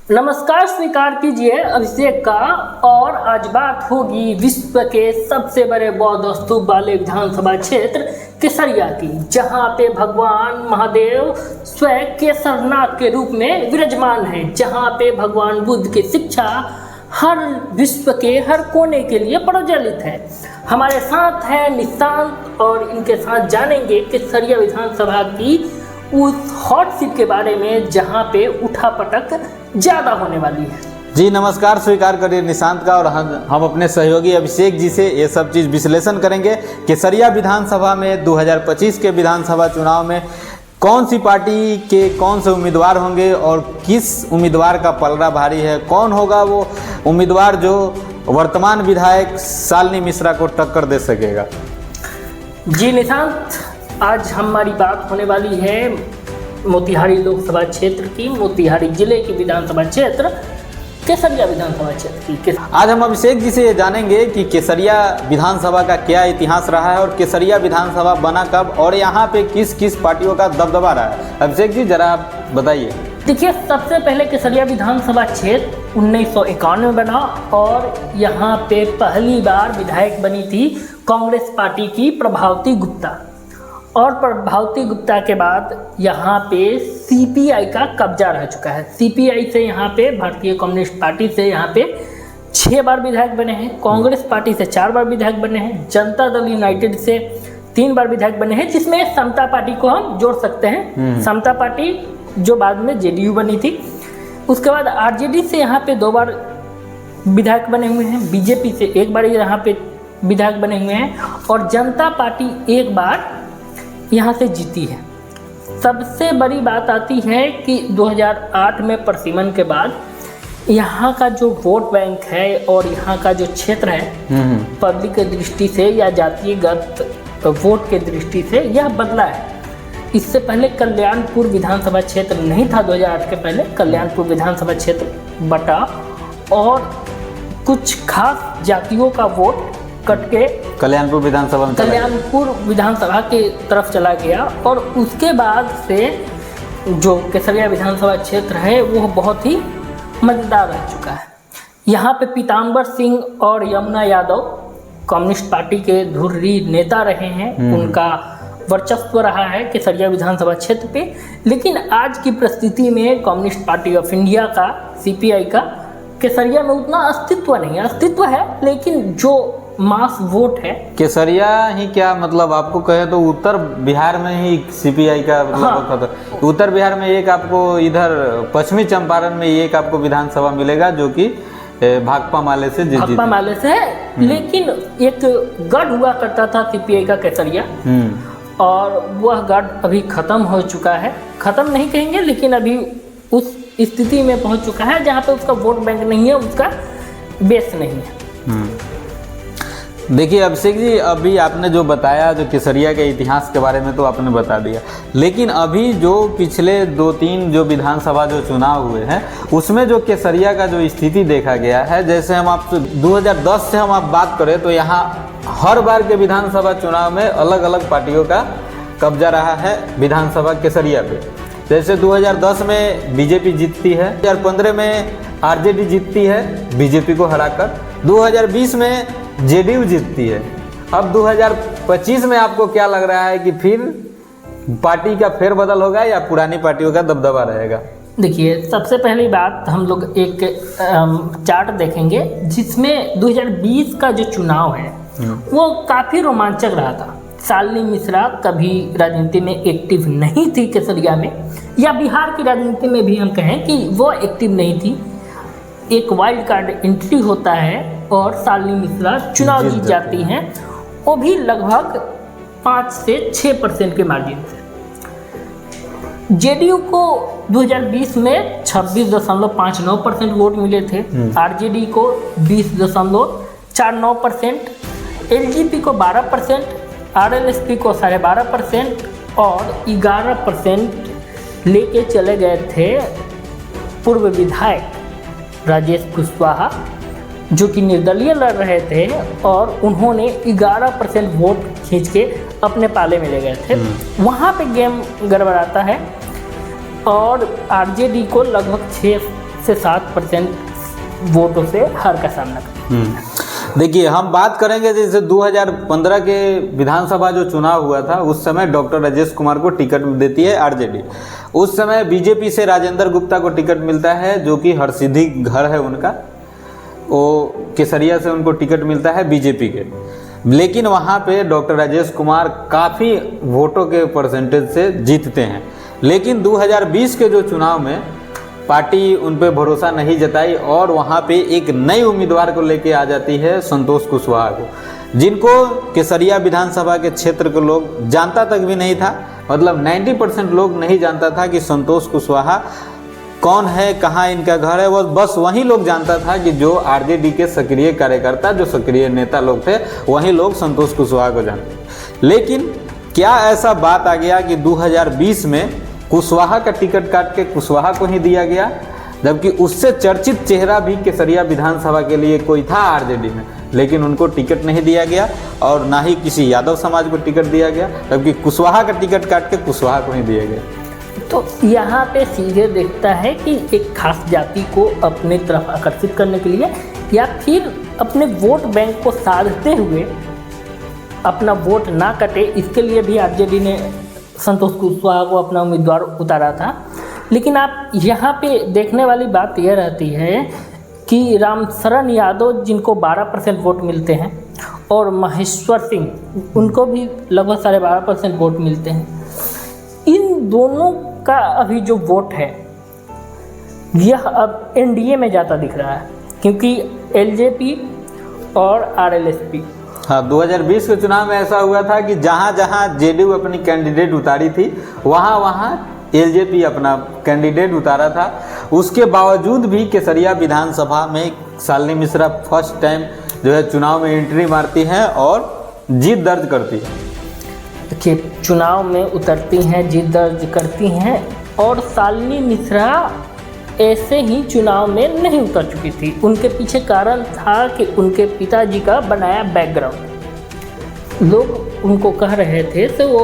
नमस्कार, स्वीकार कीजिए अभिषेक का। और आज बात होगी विश्व के सबसे बड़े बौद्ध स्तूप वाले विधानसभा क्षेत्र केसरिया की, जहां पे भगवान महादेव स्वयं केसरनाथ के रूप में विराजमान है, जहां पे भगवान बुद्ध की शिक्षा हर विश्व के हर कोने के लिए प्रज्वलित है। हमारे साथ है निशांत और इनके साथ जानेंगे केसरिया विधानसभा की उस हॉट सीट के बारे में जहां पे उठापटक ज़्यादा होने वाली है। जी नमस्कार, स्वीकार करिए निशांत का। और हम अपने सहयोगी अभिषेक जी से ये सब चीज़ विश्लेषण करेंगे। केसरिया विधानसभा में 2025 के विधानसभा चुनाव में कौन सी पार्टी के कौन से उम्मीदवार होंगे और किस उम्मीदवार का पलड़ा भारी है, कौन होगा वो उम्मीदवार जो वर्तमान विधायक शालिनी मिश्रा को टक्कर दे सकेगा। जी निशांत, आज हमारी बात होने वाली है मोतिहारी लोकसभा क्षेत्र की, मोतिहारी जिले की विधानसभा क्षेत्र केसरिया विधानसभा क्षेत्र की। आज हम अभिषेक जी से ये जानेंगे कि केसरिया विधानसभा का क्या इतिहास रहा है और केसरिया विधानसभा बना कब और यहाँ पे किस किस पार्टियों का दबदबा रहा है। अभिषेक जी जरा आप बताइए। देखिए, सबसे पहले केसरिया विधानसभा क्षेत्र 1951 में बना और यहाँ पे पहली बार विधायक बनी थी कांग्रेस पार्टी की प्रभावती गुप्ता। और प्रभावती गुप्ता के बाद यहाँ पे सीपीआई का कब्जा रह चुका है। सीपीआई से यहाँ पे भारतीय कम्युनिस्ट पार्टी से यहाँ पे 6 बार विधायक बने हैं, कांग्रेस पार्टी से 4 बार विधायक बने हैं, जनता दल यूनाइटेड से 3 बार विधायक बने हैं, जिसमें समता पार्टी को हम जोड़ सकते हैं। समता पार्टी जो बाद में जेडीयू बनी थी। उसके बाद आरजेडी से यहाँ पे 2 बार विधायक बने हुए हैं, बीजेपी से 1 बार यहाँ पे विधायक बने हुए हैं और जनता पार्टी 1 बार यहाँ से जीती है। सबसे बड़ी बात आती है कि 2008 में प्रसिमन के बाद यहाँ का जो वोट बैंक है और यहाँ का जो क्षेत्र है पब्लिक के दृष्टि से या जातीयगत वोट के दृष्टि से यह बदला है। इससे पहले कल्याणपुर विधानसभा क्षेत्र नहीं था। 2008 के पहले कल्याणपुर विधानसभा क्षेत्र बटा और कुछ खास जातियों का वोट कट के कल्याणपुर विधानसभा के तरफ चला गया। और उसके बाद से जो केसरिया विधानसभा क्षेत्र है वो बहुत ही मज़ेदार रह चुका है। यहाँ पे पीताम्बर सिंह और यमुना यादव कम्युनिस्ट पार्टी के धुर्री नेता रहे हैं, उनका वर्चस्व रहा है केसरिया विधानसभा क्षेत्र पे। लेकिन आज की परिस्थिति में कम्युनिस्ट पार्टी ऑफ इंडिया का, सीपीआई का केसरिया में उतना अस्तित्व नहीं है। अस्तित्व है लेकिन जो मास वोट है केसरिया ही क्या, मतलब आपको कहें तो उत्तर बिहार में ही सीपीआई का मतलब उत्तर बिहार में एक आपको, इधर पश्चिमी चंपारण में एक आपको विधानसभा मिलेगा जो कि भाकपा माले से है। लेकिन एक गढ़ हुआ करता था सीपीआई का केसरिया और वह गढ़ अभी खत्म हो चुका है। खत्म नहीं कहेंगे लेकिन अभी उस स्थिति में पहुंच चुका है जहां पे उसका वोट बैंक नहीं है, उसका बेस नहीं है। देखिए अभिषेक जी, अभी आपने जो बताया जो केसरिया के इतिहास के बारे में तो आपने बता दिया, लेकिन अभी जो पिछले 2-3 जो विधानसभा जो चुनाव हुए हैं उसमें जो केसरिया का जो स्थिति देखा गया है, जैसे हम आपसे 2010 से हम आप बात करें तो यहाँ हर बार के विधानसभा चुनाव में अलग अलग पार्टियों का कब्जा रहा है विधानसभा केसरिया पे। जैसे 2010 में बीजेपी जीतती है, 2015 में आरजेडी जीतती है बीजेपी को हराकर, 2020 में जेडीयू जीतती है। अब 2025 में आपको क्या लग रहा है कि फिर पार्टी का फेरबदल होगा या पुरानी पार्टियों का दबदबा रहेगा? देखिए, सबसे पहली बात हम लोग एक चार्ट देखेंगे जिसमें 2020 का जो चुनाव है वो काफ़ी रोमांचक रहा था। शालिनी मिश्रा कभी राजनीति में एक्टिव नहीं थी केसरिया में, या बिहार की राजनीति में भी हम कहें कि वो एक्टिव नहीं थी। एक वाइल्ड कार्ड एंट्री होता है और शालिनी मिश्रा चुनाव जीत जाती हैं, वो भी लगभग 5 से 6% के मार्जिन से। जेडीयू को 2020 में 26.59% वोट मिले थे, आरजेडी को 20.49%, एलजेपी को 12%, आरएलएसपी को 12.5% और 11% लेके चले गए थे पूर्व विधायक राजेश कुशवाहा, जो कि निर्दलीय लड़ रहे थे और उन्होंने 11% वोट खींच के अपने पाले में ले गए थे। वहाँ पे गेम गड़बड़ाता है और आरजेडी को लगभग से 7% वोटों से हार का सामना करें। देखिए, हम बात करेंगे जैसे 2015 के विधानसभा जो चुनाव हुआ था, उस समय डॉक्टर राजेश कुमार को टिकट देती है आरजेडी। उस समय बीजेपी से राजेंद्र गुप्ता को टिकट मिलता है, जो कि हरसिद्धि घर है उनका, वो केसरिया से उनको टिकट मिलता है बीजेपी के। लेकिन वहाँ पे डॉक्टर राजेश कुमार काफ़ी वोटों के परसेंटेज से जीतते हैं। लेकिन 2020 के जो चुनाव में पार्टी उन पे भरोसा नहीं जताई और वहाँ पे एक नई उम्मीदवार को लेके आ जाती है, संतोष कुशवाहा को, जिनको केसरिया विधानसभा के क्षेत्र के लोग जानता तक भी नहीं था। मतलब 90% लोग नहीं जानता था कि संतोष कुशवाहा कौन है, कहाँ इनका घर है। वो बस वही लोग जानता था कि जो आरजेडी के सक्रिय कार्यकर्ता, जो सक्रिय नेता लोग थे, वही लोग संतोष कुशवाहा को जानते। लेकिन क्या ऐसा बात आ गया कि 2020 में कुशवाहा का टिकट काट के कुशवाहा को ही दिया गया, जबकि उससे चर्चित चेहरा भी केसरिया विधानसभा के लिए कोई था आरजेडी में, लेकिन उनको टिकट नहीं दिया गया और ना ही किसी यादव समाज को टिकट दिया गया, जबकि कुशवाहा का टिकट काट के कुशवाहा को ही दिया गया। तो यहाँ पे सीधे देखता है कि एक खास जाति को अपने तरफ आकर्षित करने के लिए या फिर अपने वोट बैंक को साधते हुए अपना वोट ना कटे, इसके लिए भी आरजेडी ने संतोष कुशवाहा को अपना उम्मीदवार उतारा था। लेकिन आप यहाँ पे देखने वाली बात यह रहती है कि रामशरण यादव, जिनको 12% वोट मिलते हैं, और महेश्वर सिंह, उनको भी लगभग 12.5% वोट मिलते हैं। इन दोनों का अभी जो वोट है यह अब एनडीए में जाता दिख रहा है, क्योंकि एलजेपी और आरएलएसपी। हाँ, 2020 के चुनाव में ऐसा हुआ था कि जहाँ जहाँ जेडीयू अपनी कैंडिडेट उतारी थी, वहाँ वहाँ एलजेपी अपना कैंडिडेट उतारा था। उसके बावजूद भी केसरिया विधानसभा में शालिनी मिश्रा फर्स्ट टाइम जो है चुनाव में एंट्री मारती हैं और जीत दर्ज करती है। देखिए, चुनाव में उतरती हैं, जीत दर्ज करती हैं, और शालिनी मिश्रा ऐसे ही चुनाव में नहीं उतर चुकी थी। उनके पीछे कारण था कि उनके पिताजी का बनाया बैकग्राउंड। लोग उनको कह रहे थे कि वो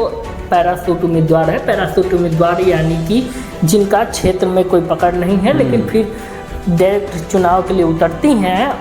पैराशूट उम्मीदवार है। पैराशूट उम्मीदवार यानी कि जिनका क्षेत्र में कोई पकड़ नहीं है, लेकिन फिर डायरेक्ट चुनाव के लिए उतरती हैं।